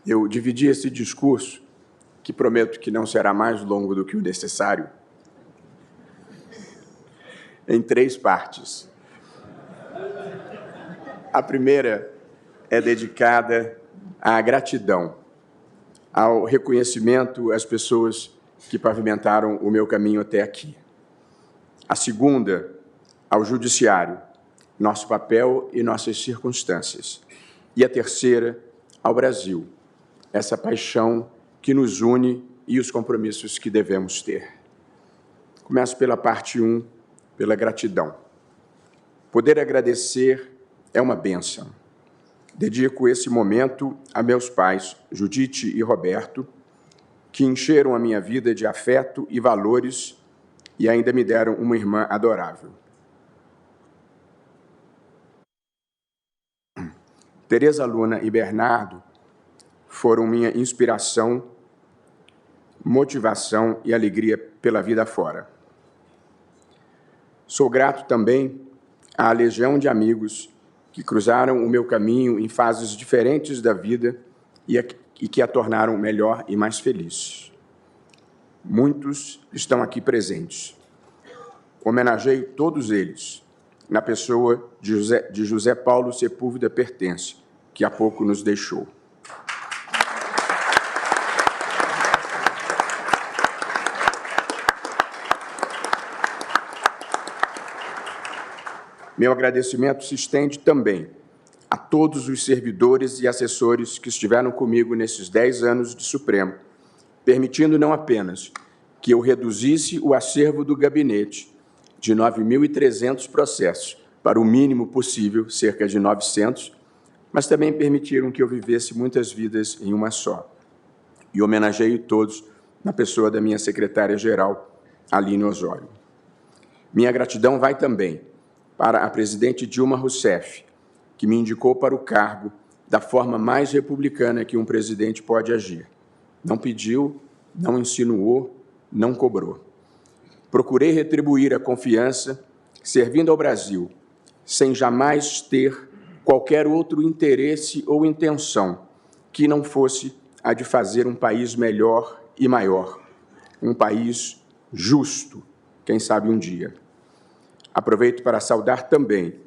Eu dividi esse discurso, que prometo que não será mais longo do que o necessário, em 3 partes. A primeira é dedicada à gratidão, ao reconhecimento às pessoas que pavimentaram o meu caminho até aqui. A segunda, ao judiciário, nosso papel e nossas circunstâncias. E a terceira, ao Brasil, essa paixão que nos une e os compromissos que devemos ter. Começo pela parte 1, pela gratidão. Poder agradecer é uma bênção. Dedico esse momento a meus pais, Judite e Roberto, que encheram a minha vida de afeto e valores e ainda me deram uma irmã adorável. Tereza Luna e Bernardo foram minha inspiração, motivação e alegria pela vida fora. Sou grato também à legião de amigos que cruzaram o meu caminho em fases diferentes da vida e que a tornaram melhor e mais feliz. Muitos estão aqui presentes. Homenageio todos eles na pessoa de José Paulo Sepúlveda Pertence, que há pouco nos deixou. Meu agradecimento se estende também a todos os servidores e assessores que estiveram comigo nesses 10 anos de Supremo, permitindo não apenas que eu reduzisse o acervo do gabinete de 9.300 processos para o mínimo possível, cerca de 900, mas também permitiram que eu vivesse muitas vidas em uma só. E homenageio todos na pessoa da minha secretária-geral, Aline Osório. Minha gratidão vai também para a presidente Dilma Rousseff, que me indicou para o cargo da forma mais republicana que um presidente pode agir. Não pediu, não insinuou, não cobrou. Procurei retribuir a confiança, servindo ao Brasil, sem jamais ter qualquer outro interesse ou intenção que não fosse a de fazer um país melhor e maior, um país justo, quem sabe um dia. Aproveito para saudar também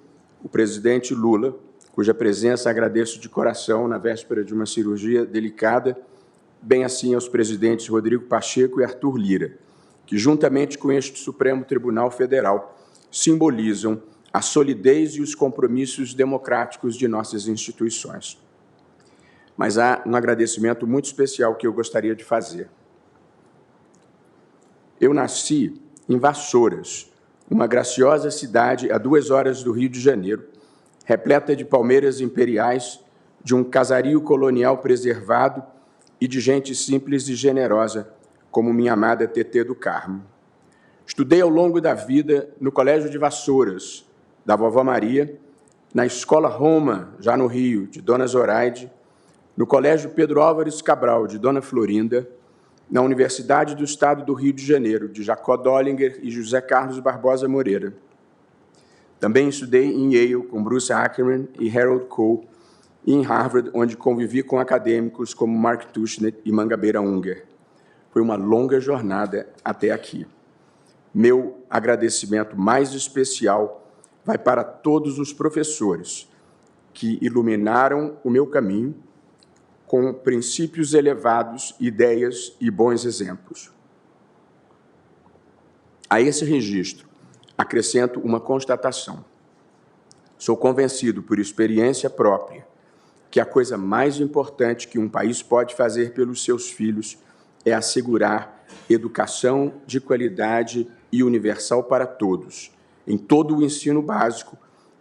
o presidente Lula, cuja presença agradeço de coração na véspera de uma cirurgia delicada, bem assim aos presidentes Rodrigo Pacheco e Arthur Lira, que, juntamente com este Supremo Tribunal Federal, simbolizam a solidez e os compromissos democráticos de nossas instituições. Mas há um agradecimento muito especial que eu gostaria de fazer. Eu nasci em Vassouras, uma graciosa cidade a 2 horas do Rio de Janeiro, repleta de palmeiras imperiais, de um casario colonial preservado e de gente simples e generosa, como minha amada Tetê do Carmo. Estudei ao longo da vida no Colégio de Vassouras, da Vovó Maria, na Escola Roma, já no Rio, de Dona Zoraide, no Colégio Pedro Álvares Cabral, de Dona Florinda, na Universidade do Estado do Rio de Janeiro, de Jacó Dollinger e José Carlos Barbosa Moreira. Também estudei em Yale com Bruce Ackerman e Harold Koh, e em Harvard, onde convivi com acadêmicos como Mark Tushnet e Mangabeira Unger. Foi uma longa jornada até aqui. Meu agradecimento mais especial vai para todos os professores que iluminaram o meu caminho com princípios elevados, ideias e bons exemplos. A esse registro, acrescento uma constatação. Sou convencido, por experiência própria, que a coisa mais importante que um país pode fazer pelos seus filhos é assegurar educação de qualidade e universal para todos, em todo o ensino básico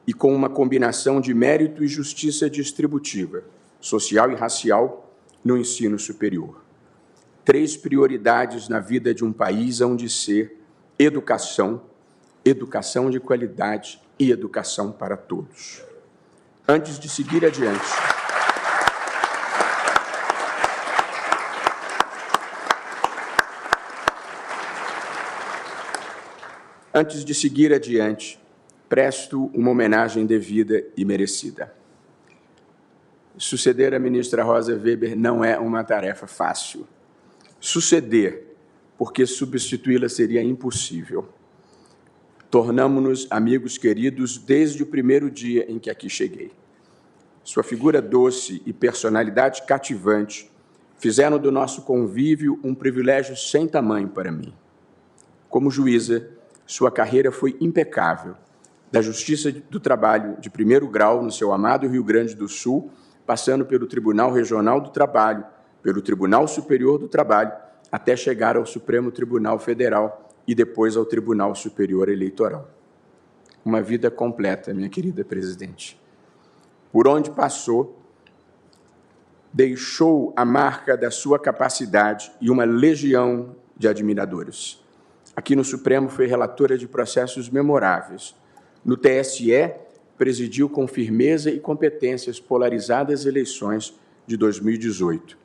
e com uma combinação de mérito e justiça distributiva, social e racial, no ensino superior. 3 prioridades na vida de um país hão de ser educação, educação de qualidade e educação para todos. Antes de seguir adiante, presto uma homenagem devida e merecida. Suceder a ministra Rosa Weber não é uma tarefa fácil. Suceder, porque substituí-la seria impossível. Tornamo-nos amigos queridos desde o primeiro dia em que aqui cheguei. Sua figura doce e personalidade cativante fizeram do nosso convívio um privilégio sem tamanho para mim. Como juíza, sua carreira foi impecável, da Justiça do Trabalho de primeiro grau no seu amado Rio Grande do Sul, passando pelo Tribunal Regional do Trabalho, pelo Tribunal Superior do Trabalho, até chegar ao Supremo Tribunal Federal e depois ao Tribunal Superior Eleitoral. Uma vida completa, minha querida presidente. Por onde passou, deixou a marca da sua capacidade e uma legião de admiradores. Aqui no Supremo foi relatora de processos memoráveis. No TSE, presidiu com firmeza e competência as polarizadas eleições de 2018.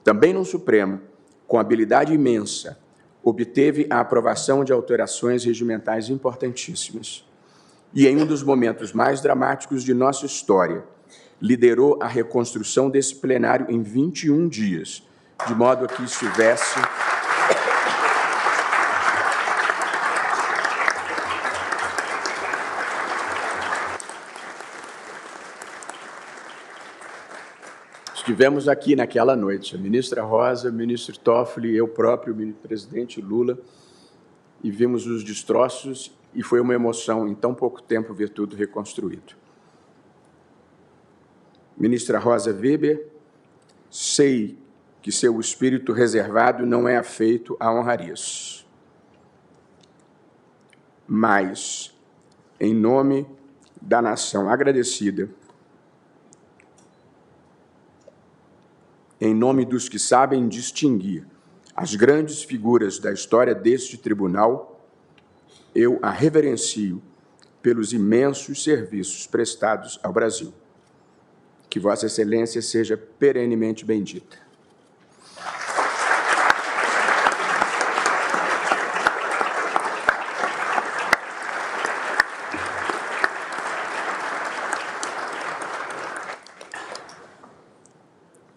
Também no Supremo, com habilidade imensa, obteve a aprovação de alterações regimentais importantíssimas. E em um dos momentos mais dramáticos de nossa história, liderou a reconstrução desse plenário em 21 dias, de modo a que estivesse Estivemos aqui naquela noite, a ministra Rosa, o ministro Toffoli, eu próprio, o presidente Lula, e vimos os destroços, e foi uma emoção, em tão pouco tempo, ver tudo reconstruído. Ministra Rosa Weber, sei que seu espírito reservado não é afeito a honrarias, mas, em nome da nação agradecida, em nome dos que sabem distinguir as grandes figuras da história deste tribunal, eu a reverencio pelos imensos serviços prestados ao Brasil. Que Vossa Excelência seja perenemente bendita.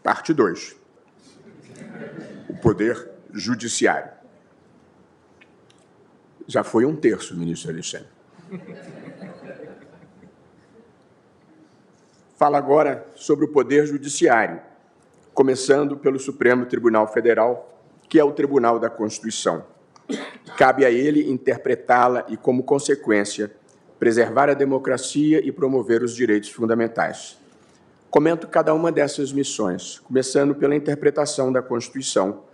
Parte 2. O Poder Judiciário. Já foi 1/3, ministro Alexandre. Fala agora sobre o Poder Judiciário, começando pelo Supremo Tribunal Federal, que é o Tribunal da Constituição. Cabe a ele interpretá-la e, como consequência, preservar a democracia e promover os direitos fundamentais. Comento cada uma dessas missões, começando pela interpretação da Constituição,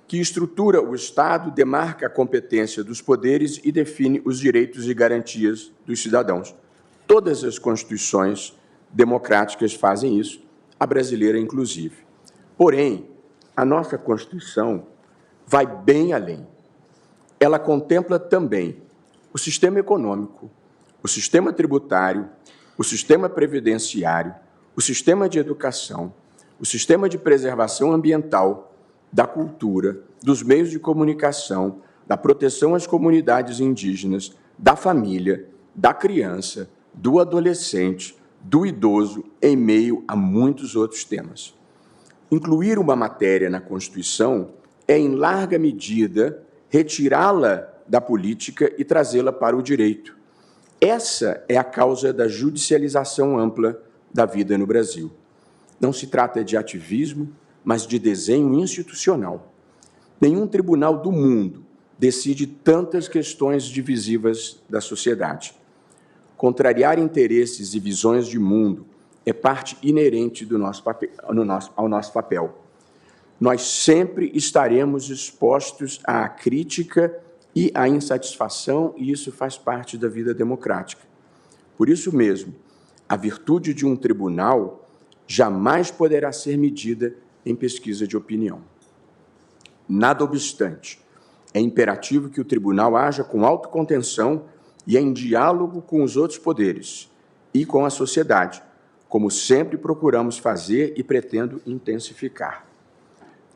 que estrutura o Estado, demarca a competência dos poderes e define os direitos e garantias dos cidadãos. Todas as constituições democráticas fazem isso, a brasileira inclusive. Porém, a nossa Constituição vai bem além. Ela contempla também o sistema econômico, o sistema tributário, o sistema previdenciário, o sistema de educação, o sistema de preservação ambiental, da cultura, dos meios de comunicação, da proteção às comunidades indígenas, da família, da criança, do adolescente, do idoso, em meio a muitos outros temas. Incluir uma matéria na Constituição é, em larga medida, retirá-la da política e trazê-la para o direito. Essa é a causa da judicialização ampla da vida no Brasil. Não se trata de ativismo, mas de desenho institucional. Nenhum tribunal do mundo decide tantas questões divisivas da sociedade. Contrariar interesses e visões de mundo é parte inerente do nosso papel, ao nosso papel. Nós sempre estaremos expostos à crítica e à insatisfação, e isso faz parte da vida democrática. Por isso mesmo, a virtude de um tribunal jamais poderá ser medida em pesquisa de opinião. Nada obstante, é imperativo que o tribunal haja com autocontenção e em diálogo com os outros poderes e com a sociedade, como sempre procuramos fazer e pretendo intensificar.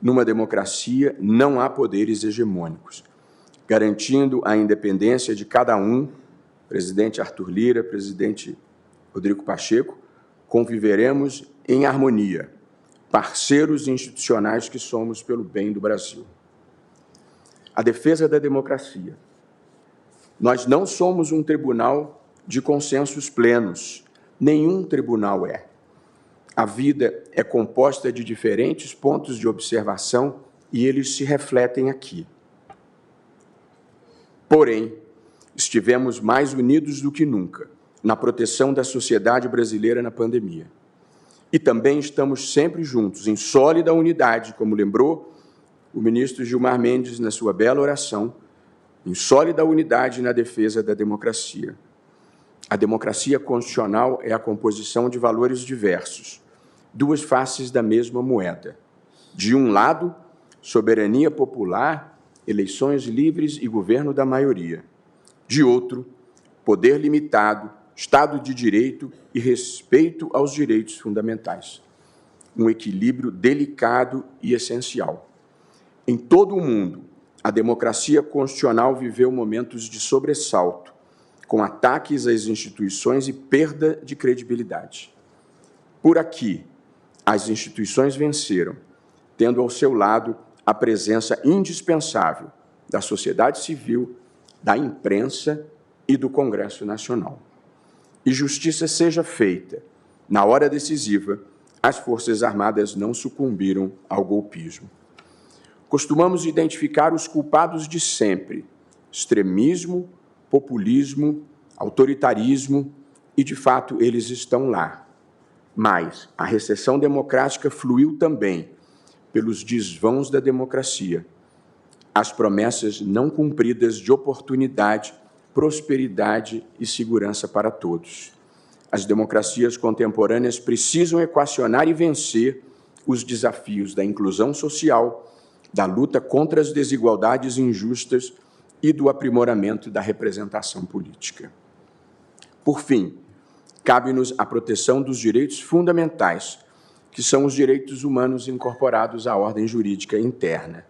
Numa democracia, não há poderes hegemônicos, garantindo a independência de cada um, presidente Arthur Lira, presidente Rodrigo Pacheco, conviveremos em harmonia, parceiros institucionais que somos pelo bem do Brasil. A defesa da democracia. Nós não somos um tribunal de consensos plenos. Nenhum tribunal é. A vida é composta de diferentes pontos de observação e eles se refletem aqui. Porém, estivemos mais unidos do que nunca na proteção da sociedade brasileira na pandemia. E também estamos sempre juntos, em sólida unidade, como lembrou o ministro Gilmar Mendes na sua bela oração, em sólida unidade na defesa da democracia. A democracia constitucional é a composição de valores diversos, duas faces da mesma moeda. De um lado, soberania popular, eleições livres e governo da maioria. De outro, poder limitado, Estado de Direito e respeito aos direitos fundamentais. Um equilíbrio delicado e essencial. Em todo o mundo, a democracia constitucional viveu momentos de sobressalto, com ataques às instituições e perda de credibilidade. Por aqui, as instituições venceram, tendo ao seu lado a presença indispensável da sociedade civil, da imprensa e do Congresso Nacional. E justiça seja feita. Na hora decisiva, as Forças Armadas não sucumbiram ao golpismo. Costumamos identificar os culpados de sempre: extremismo, populismo, autoritarismo, e, de fato, eles estão lá. Mas a recessão democrática fluiu também pelos desvãos da democracia, as promessas não cumpridas de oportunidade, prosperidade e segurança para todos. As democracias contemporâneas precisam equacionar e vencer os desafios da inclusão social, da luta contra as desigualdades injustas e do aprimoramento da representação política. Por fim, cabe-nos a proteção dos direitos fundamentais, que são os direitos humanos incorporados à ordem jurídica interna.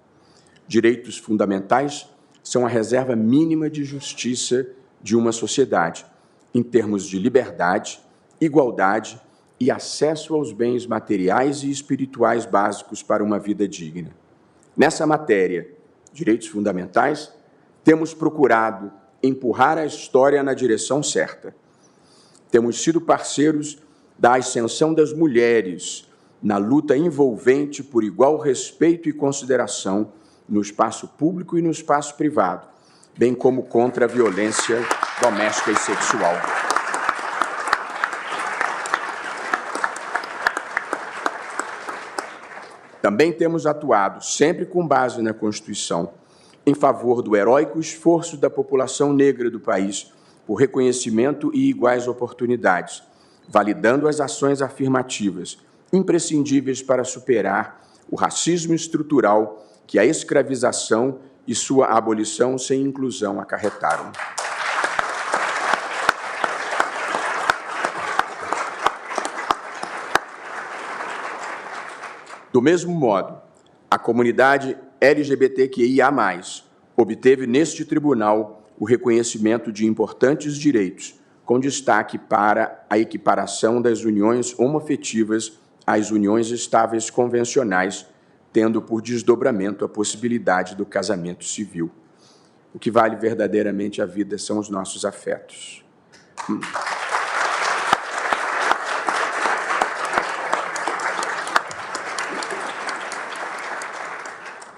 Direitos fundamentais são a reserva mínima de justiça de uma sociedade, em termos de liberdade, igualdade e acesso aos bens materiais e espirituais básicos para uma vida digna. Nessa matéria, direitos fundamentais, temos procurado empurrar a história na direção certa. Temos sido parceiros da ascensão das mulheres na luta envolvente por igual respeito e consideração no espaço público e no espaço privado, bem como contra a violência doméstica e sexual. Também temos atuado, sempre com base na Constituição, em favor do heróico esforço da população negra do país por reconhecimento e iguais oportunidades, validando as ações afirmativas, imprescindíveis para superar o racismo estrutural que a escravização e sua abolição sem inclusão acarretaram. Do mesmo modo, a comunidade LGBTQIA+, obteve neste tribunal o reconhecimento de importantes direitos, com destaque para a equiparação das uniões homoafetivas às uniões estáveis convencionais, tendo por desdobramento a possibilidade do casamento civil. O que vale verdadeiramente a vida são os nossos afetos.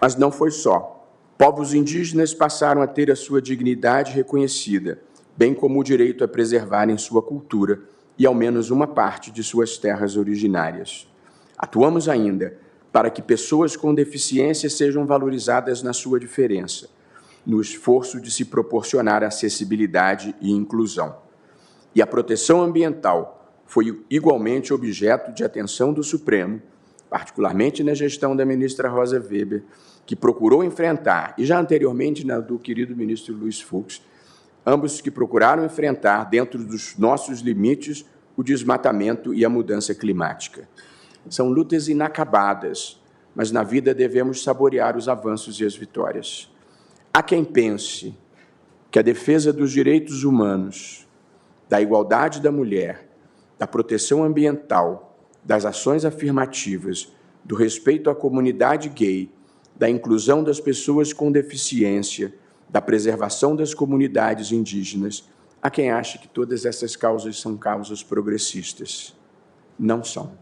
Mas não foi só. Povos indígenas passaram a ter a sua dignidade reconhecida, bem como o direito a preservarem sua cultura e ao menos uma parte de suas terras originárias. Atuamos ainda para que pessoas com deficiência sejam valorizadas na sua diferença, no esforço de se proporcionar acessibilidade e inclusão. E a proteção ambiental foi igualmente objeto de atenção do Supremo, particularmente na gestão da ministra Rosa Weber, que procurou enfrentar, e já anteriormente na do querido ministro Luiz Fux, ambos que procuraram enfrentar, dentro dos nossos limites, o desmatamento e a mudança climática. São lutas inacabadas, mas na vida devemos saborear os avanços e as vitórias. Há quem pense que a defesa dos direitos humanos, da igualdade da mulher, da proteção ambiental, das ações afirmativas, do respeito à comunidade gay, da inclusão das pessoas com deficiência, da preservação das comunidades indígenas, há quem ache que todas essas causas são causas progressistas. Não são.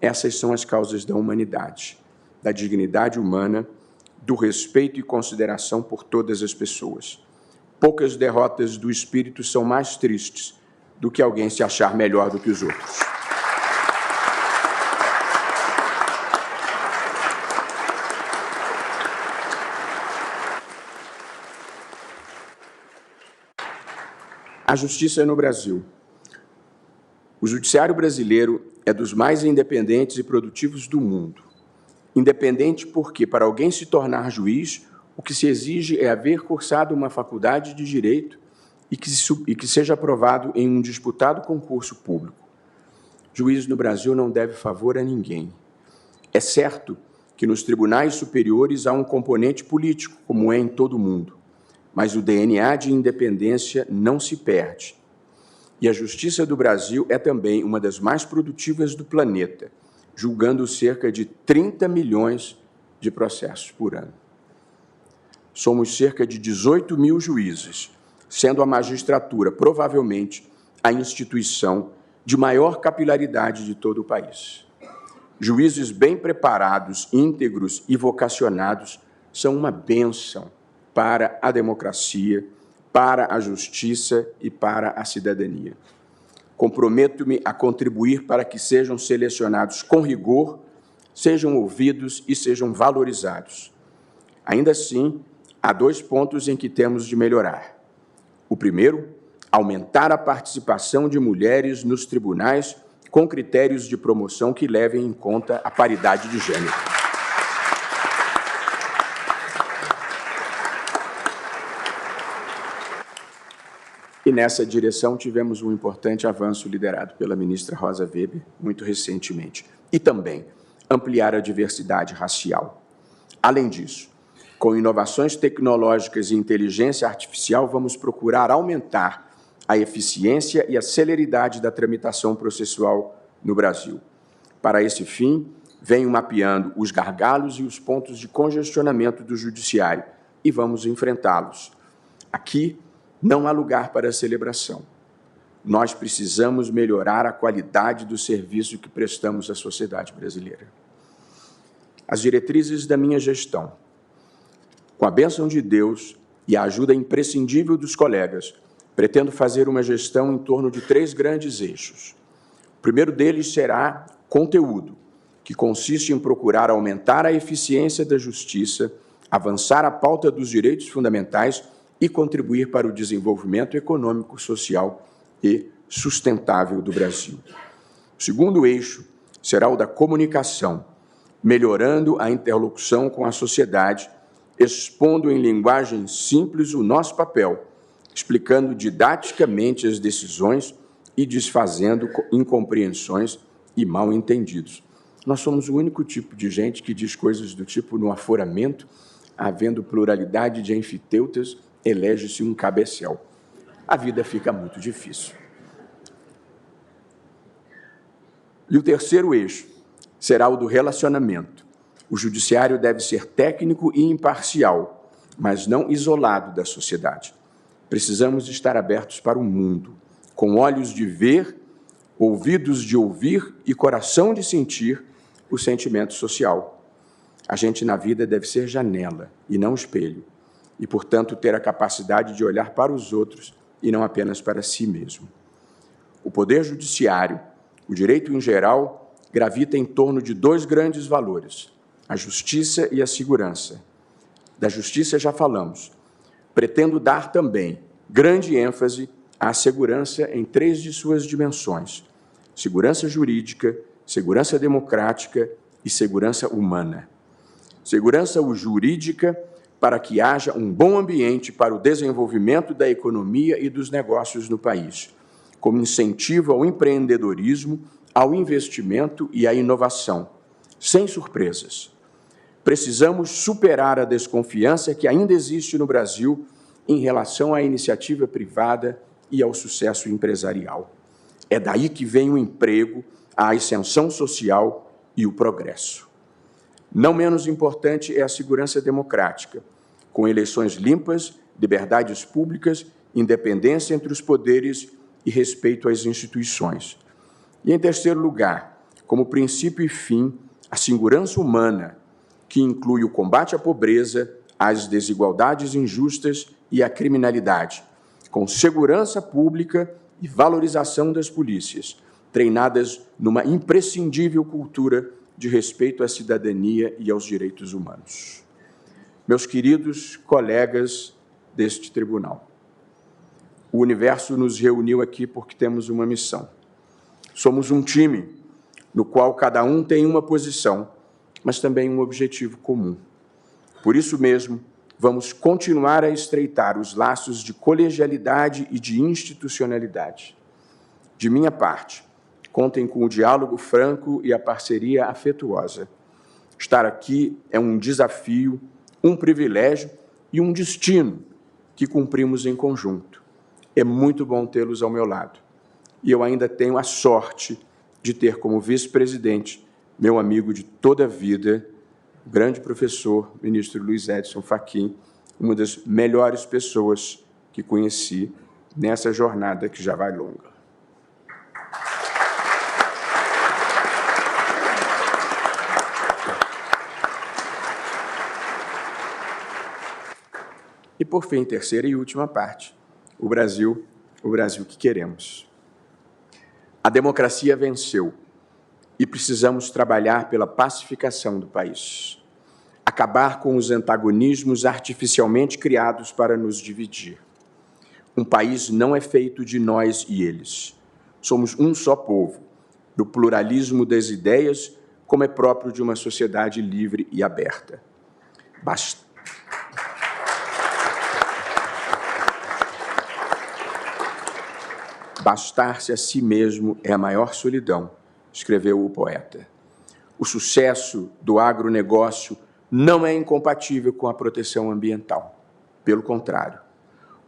Essas são as causas da humanidade, da dignidade humana, do respeito e consideração por todas as pessoas. Poucas derrotas do espírito são mais tristes do que alguém se achar melhor do que os outros. A justiça no Brasil. O judiciário brasileiro é dos mais independentes e produtivos do mundo. Independente porque, para alguém se tornar juiz, o que se exige é haver cursado uma faculdade de direito e que seja aprovado em um disputado concurso público. Juiz no Brasil não deve favor a ninguém. É certo que nos tribunais superiores há um componente político, como é em todo o mundo, mas o DNA de independência não se perde. E a justiça do Brasil é também uma das mais produtivas do planeta, julgando cerca de 30 milhões de processos por ano. Somos cerca de 18 mil juízes, sendo a magistratura, provavelmente, a instituição de maior capilaridade de todo o país. Juízes bem preparados, íntegros e vocacionados são uma bênção para a democracia, para a justiça e para a cidadania. Comprometo-me a contribuir para que sejam selecionados com rigor, sejam ouvidos e sejam valorizados. Ainda assim, há 2 pontos em que temos de melhorar. O primeiro, aumentar a participação de mulheres nos tribunais com critérios de promoção que levem em conta a paridade de gênero. E nessa direção tivemos um importante avanço liderado pela ministra Rosa Weber, muito recentemente. E também ampliar a diversidade racial. Além disso, com inovações tecnológicas e inteligência artificial, vamos procurar aumentar a eficiência e a celeridade da tramitação processual no Brasil. Para esse fim, venho mapeando os gargalos e os pontos de congestionamento do judiciário e vamos enfrentá-los. Aqui, não há lugar para celebração. Nós precisamos melhorar a qualidade do serviço que prestamos à sociedade brasileira. As diretrizes da minha gestão, com a bênção de Deus e a ajuda imprescindível dos colegas, pretendo fazer uma gestão em torno de 3 grandes eixos. O primeiro deles será conteúdo, que consiste em procurar aumentar a eficiência da justiça, avançar a pauta dos direitos fundamentais e contribuir para o desenvolvimento econômico, social e sustentável do Brasil. O segundo eixo será o da comunicação, melhorando a interlocução com a sociedade, expondo em linguagem simples o nosso papel, explicando didaticamente as decisões e desfazendo incompreensões e mal-entendidos. Nós somos o único tipo de gente que diz coisas do tipo no aforamento, havendo pluralidade de enfiteutas, elege-se um cabecel. A vida fica muito difícil. E o terceiro eixo será o do relacionamento. O judiciário deve ser técnico e imparcial, mas não isolado da sociedade. Precisamos estar abertos para o mundo, com olhos de ver, ouvidos de ouvir e coração de sentir o sentimento social. A gente na vida deve ser janela e não espelho, e, portanto, ter a capacidade de olhar para os outros e não apenas para si mesmo. O poder judiciário, o direito em geral, gravita em torno de 2 grandes valores, a justiça e a segurança. Da justiça já falamos. Pretendo dar também grande ênfase à segurança em 3 de suas dimensões: segurança jurídica, segurança democrática e segurança humana. Segurança jurídica para que haja um bom ambiente para o desenvolvimento da economia e dos negócios no país, como incentivo ao empreendedorismo, ao investimento e à inovação, sem surpresas. Precisamos superar a desconfiança que ainda existe no Brasil em relação à iniciativa privada e ao sucesso empresarial. É daí que vem o emprego, a ascensão social e o progresso. Não menos importante é a segurança democrática, com eleições limpas, liberdades públicas, independência entre os poderes e respeito às instituições. E, em terceiro lugar, como princípio e fim, a segurança humana, que inclui o combate à pobreza, às desigualdades injustas e à criminalidade, com segurança pública e valorização das polícias, treinadas numa imprescindível cultura de respeito à cidadania e aos direitos humanos. Meus queridos colegas deste tribunal, o universo nos reuniu aqui porque temos uma missão. Somos um time no qual cada um tem uma posição, mas também um objetivo comum. Por isso mesmo, vamos continuar a estreitar os laços de colegialidade e de institucionalidade. De minha parte, contem com o diálogo franco e a parceria afetuosa. Estar aqui é um desafio, um privilégio e um destino que cumprimos em conjunto. É muito bom tê-los ao meu lado. E eu ainda tenho a sorte de ter como vice-presidente meu amigo de toda a vida, o grande professor, ministro Luiz Edson Fachin, uma das melhores pessoas que conheci nessa jornada que já vai longa. E, por fim, terceira e última parte, o Brasil que queremos. A democracia venceu e precisamos trabalhar pela pacificação do país, acabar com os antagonismos artificialmente criados para nos dividir. Um país não é feito de nós e eles. Somos um só povo, do pluralismo das ideias, como é próprio de uma sociedade livre e aberta. Bastar-se a si mesmo é a maior solidão, escreveu o poeta. O sucesso do agronegócio não é incompatível com a proteção ambiental. Pelo contrário,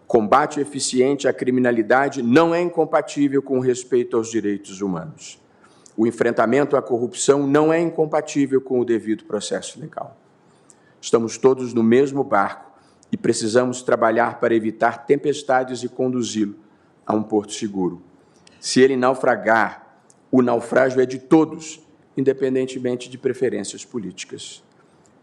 o combate eficiente à criminalidade não é incompatível com o respeito aos direitos humanos. O enfrentamento à corrupção não é incompatível com o devido processo legal. Estamos todos no mesmo barco e precisamos trabalhar para evitar tempestades e conduzi-lo a um porto seguro. Se ele naufragar, o naufrágio é de todos, independentemente de preferências políticas.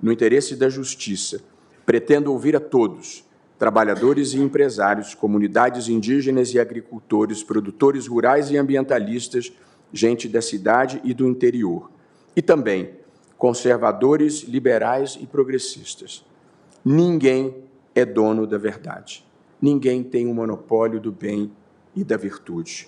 No interesse da justiça, pretendo ouvir a todos, trabalhadores e empresários, comunidades indígenas e agricultores, produtores rurais e ambientalistas, gente da cidade e do interior, e também conservadores, liberais e progressistas. Ninguém é dono da verdade. Ninguém tem o monopólio do bem e da virtude.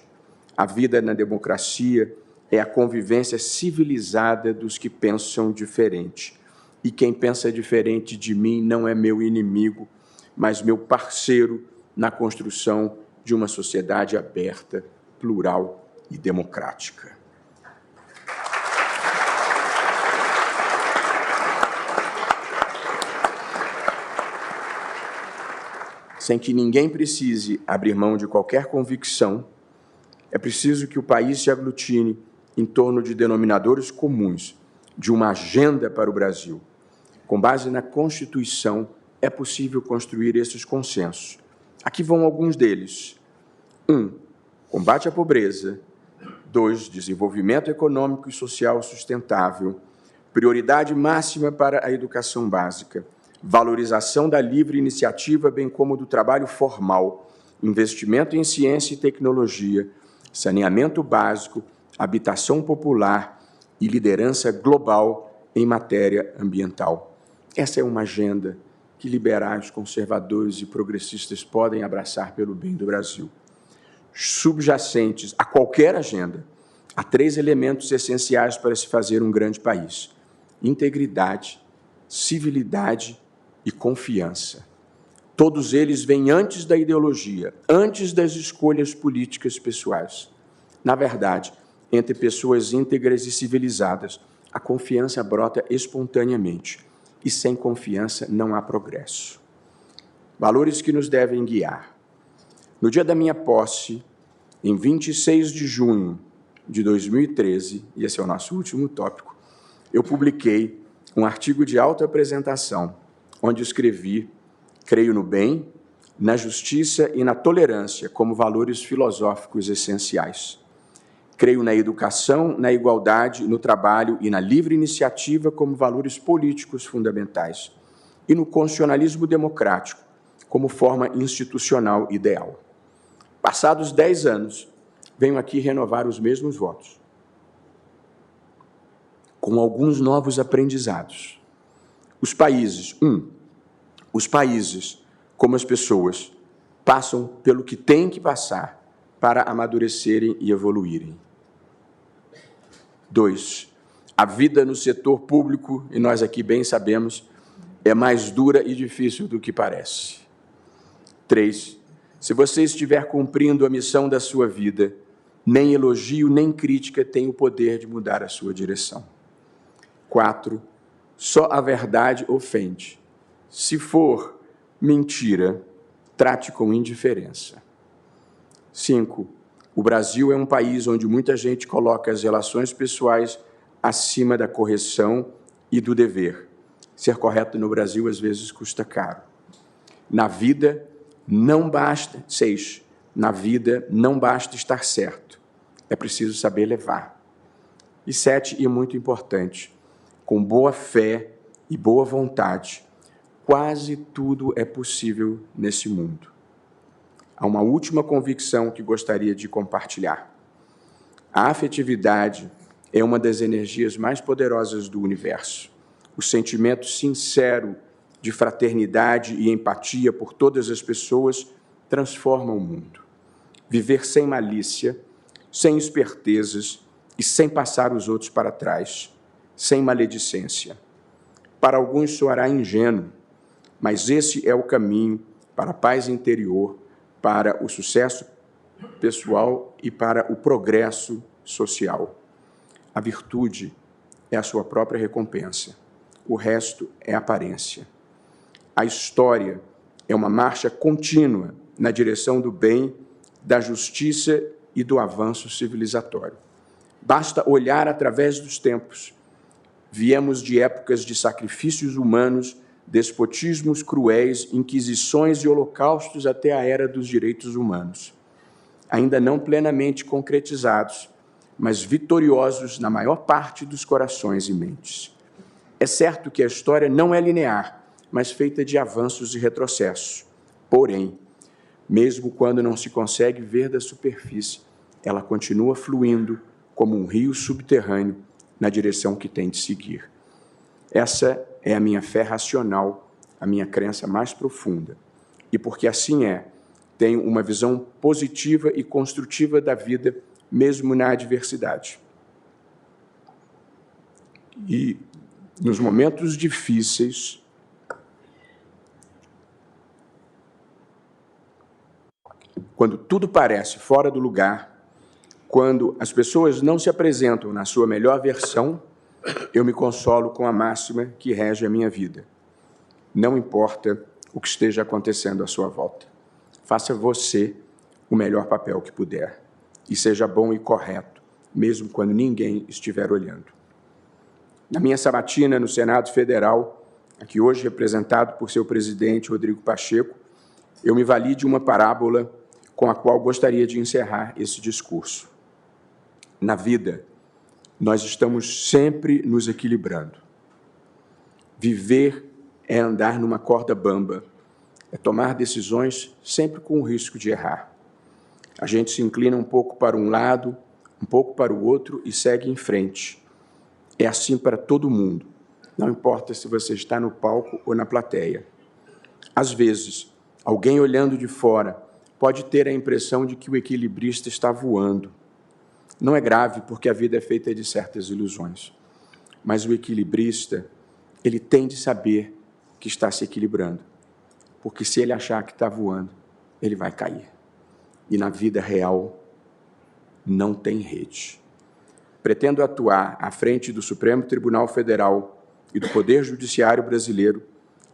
A vida na democracia é a convivência civilizada dos que pensam diferente. E quem pensa diferente de mim não é meu inimigo, mas meu parceiro na construção de uma sociedade aberta, plural e democrática. Sem que ninguém precise abrir mão de qualquer convicção, é preciso que o país se aglutine em torno de denominadores comuns, de uma agenda para o Brasil. Com base na Constituição, é possível construir esses consensos. Aqui vão alguns deles. 1. Combate à pobreza. 2. Desenvolvimento econômico e social sustentável. Prioridade máxima para a educação básica. Valorização da livre iniciativa, bem como do trabalho formal, investimento em ciência e tecnologia, saneamento básico, habitação popular e liderança global em matéria ambiental. Essa é uma agenda que liberais, conservadores e progressistas podem abraçar pelo bem do Brasil. Subjacentes a qualquer agenda, há 3 elementos essenciais para se fazer um grande país: integridade, civilidade e confiança. Todos eles vêm antes da ideologia, antes das escolhas políticas pessoais. Na verdade, entre pessoas íntegras e civilizadas, a confiança brota espontaneamente, e sem confiança não há progresso. Valores que nos devem guiar. No dia da minha posse, em 26 de junho de 2013, e esse é o nosso último tópico, eu publiquei um artigo de autoapresentação, onde escrevi: creio no bem, na justiça e na tolerância como valores filosóficos essenciais. Creio na educação, na igualdade, no trabalho e na livre iniciativa como valores políticos fundamentais, e no constitucionalismo democrático como forma institucional ideal. Passados 10 anos, venho aqui renovar os mesmos votos, com alguns novos aprendizados. Os países, como as pessoas, passam pelo que têm que passar para amadurecerem e evoluírem. 2, a vida no setor público, e nós aqui bem sabemos, é mais dura e difícil do que parece. 3, se você estiver cumprindo a missão da sua vida, nem elogio nem crítica têm o poder de mudar a sua direção. 4, só a verdade ofende. Se for mentira, trate com indiferença. 5, o Brasil é um país onde muita gente coloca as relações pessoais acima da correção e do dever. Ser correto no Brasil, às vezes, custa caro. Na vida, não basta... 6, na vida, não basta estar certo. É preciso saber levar. E 7, e muito importante, com boa fé e boa vontade, quase tudo é possível nesse mundo. Há uma última convicção que gostaria de compartilhar. A afetividade é uma das energias mais poderosas do universo. O sentimento sincero de fraternidade e empatia por todas as pessoas transforma o mundo. Viver sem malícia, sem espertezas e sem passar os outros para trás, sem maledicência. Para alguns soará ingênuo, mas esse é o caminho para a paz interior, para o sucesso pessoal e para o progresso social. A virtude é a sua própria recompensa. O resto é aparência. A história é uma marcha contínua na direção do bem, da justiça e do avanço civilizatório. Basta olhar através dos tempos. Viemos de épocas de sacrifícios humanos, despotismos cruéis, inquisições e holocaustos até a era dos direitos humanos. Ainda não plenamente concretizados, mas vitoriosos na maior parte dos corações e mentes. É certo que a história não é linear, mas feita de avanços e retrocessos. Porém, mesmo quando não se consegue ver da superfície, ela continua fluindo como um rio subterrâneo na direção que tem de seguir. Essa é a minha fé racional, a minha crença mais profunda. E porque assim é, tenho uma visão positiva e construtiva da vida, mesmo na adversidade. E nos momentos difíceis, quando tudo parece fora do lugar, quando as pessoas não se apresentam na sua melhor versão, eu me consolo com a máxima que rege a minha vida. Não importa o que esteja acontecendo à sua volta. Faça você o melhor papel que puder. E seja bom e correto, mesmo quando ninguém estiver olhando. Na minha sabatina no Senado Federal, aqui hoje representado por seu presidente, Rodrigo Pacheco, eu me vali de uma parábola com a qual gostaria de encerrar esse discurso. Na vida, nós estamos sempre nos equilibrando. Viver é andar numa corda bamba, é tomar decisões sempre com o risco de errar. A gente se inclina um pouco para um lado, um pouco para o outro e segue em frente. É assim para todo mundo, não importa se você está no palco ou na plateia. Às vezes, alguém olhando de fora pode ter a impressão de que o equilibrista está voando. Não é grave, porque a vida é feita de certas ilusões. Mas o equilibrista, ele tem de saber que está se equilibrando. Porque se ele achar que está voando, ele vai cair. E na vida real, não tem rede. Pretendo atuar à frente do Supremo Tribunal Federal e do Poder Judiciário brasileiro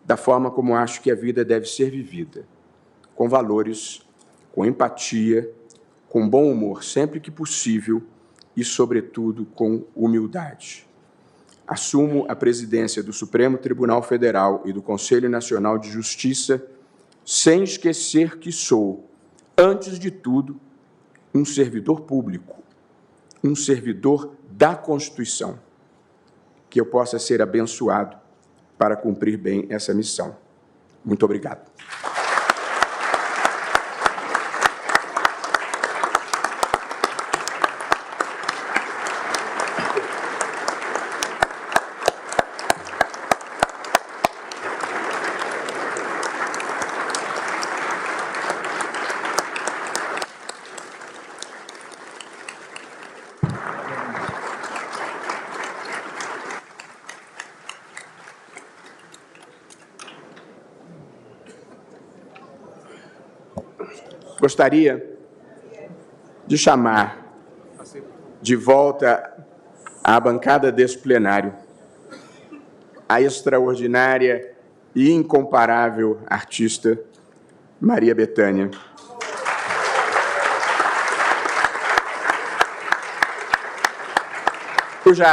da forma como acho que a vida deve ser vivida, com valores, com empatia, com bom humor sempre que possível e, sobretudo, com humildade. Assumo a presidência do Supremo Tribunal Federal e do Conselho Nacional de Justiça sem esquecer que sou, antes de tudo, um servidor público, um servidor da Constituição, que eu possa ser abençoado para cumprir bem essa missão. Muito obrigado. Gostaria de chamar de volta à bancada desse plenário a extraordinária e incomparável artista Maria Bethânia. Cuja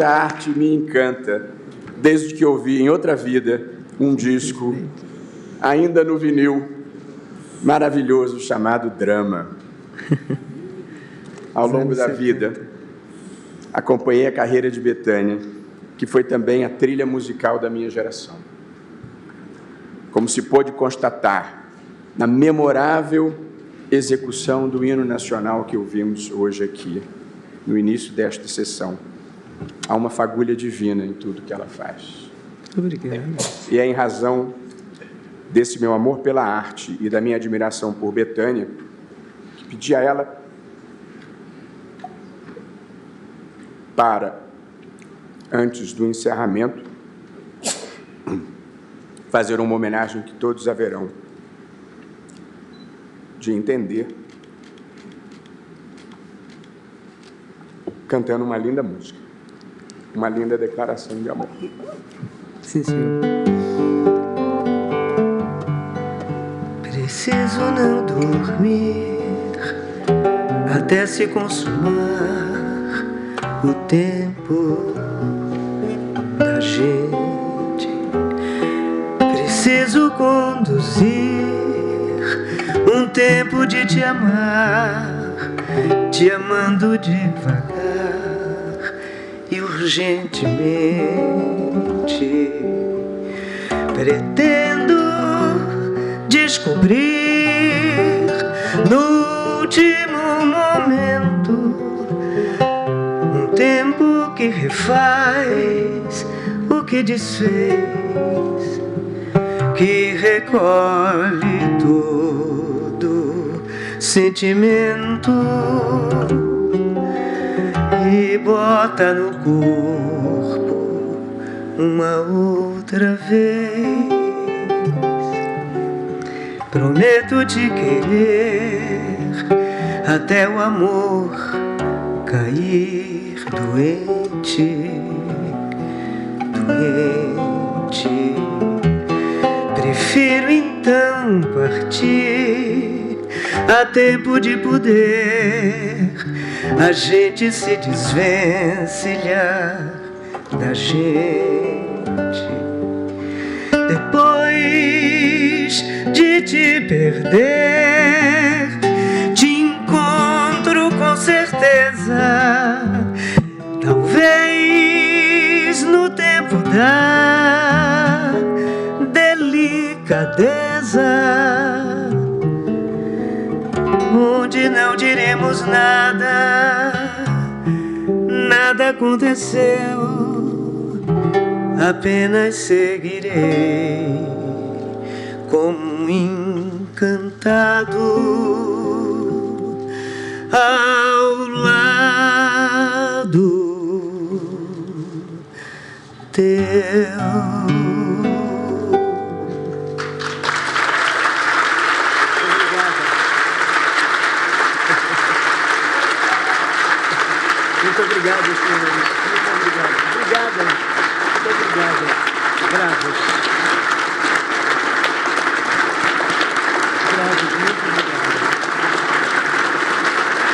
arte me encanta desde que ouvi em outra vida um disco ainda no vinil maravilhoso chamado Drama. Ao longo da vida, acompanhei a carreira de Bethânia, que foi também a trilha musical da minha geração. Como se pôde constatar na memorável execução do hino nacional que ouvimos hoje aqui, no início desta sessão, há uma fagulha divina em tudo que ela faz. Obrigado. E é em razão desse meu amor pela arte e da minha admiração por Bethânia, que pedi a ela para, antes do encerramento, fazer uma homenagem que todos haverão de entender, cantando uma linda música, uma linda declaração de amor. Sim, senhor. Preciso não dormir até se consumar o tempo da gente. Preciso conduzir um tempo de te amar, te amando devagar e urgentemente. Pretendo descobrir no último momento um tempo que refaz o que desfez, que recolhe todo sentimento e bota no corpo uma outra vez. Prometo te querer até o amor cair doente, doente. Prefiro então partir a tempo de poder a gente se desvencilhar da gente. Depois de te perder, te encontro com certeza, talvez no tempo da delicadeza, onde não diremos nada, nada aconteceu, apenas seguirei como um encantado ao lado teu. Muito obrigado, senhor. Muito obrigado. Obrigada. Muito obrigada. Graças. Graças. Muito obrigado.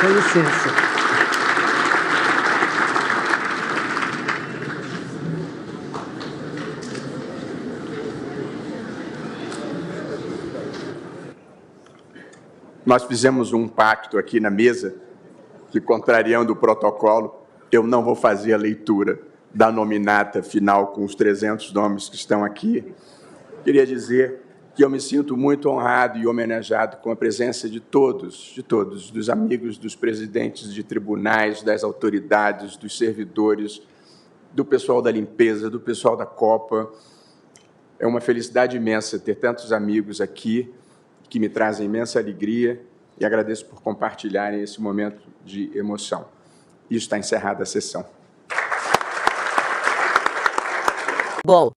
Com licença. Nós fizemos um pacto aqui na mesa que, contrariando o protocolo, eu não vou fazer a leitura da nominata final com os 300 nomes que estão aqui. Queria dizer que eu me sinto muito honrado e homenageado com a presença de todos, dos amigos, dos presidentes de tribunais, das autoridades, dos servidores, do pessoal da limpeza, do pessoal da Copa. É uma felicidade imensa ter tantos amigos aqui, que me trazem imensa alegria, e agradeço por compartilharem esse momento de emoção. E está encerrada a sessão. Bom,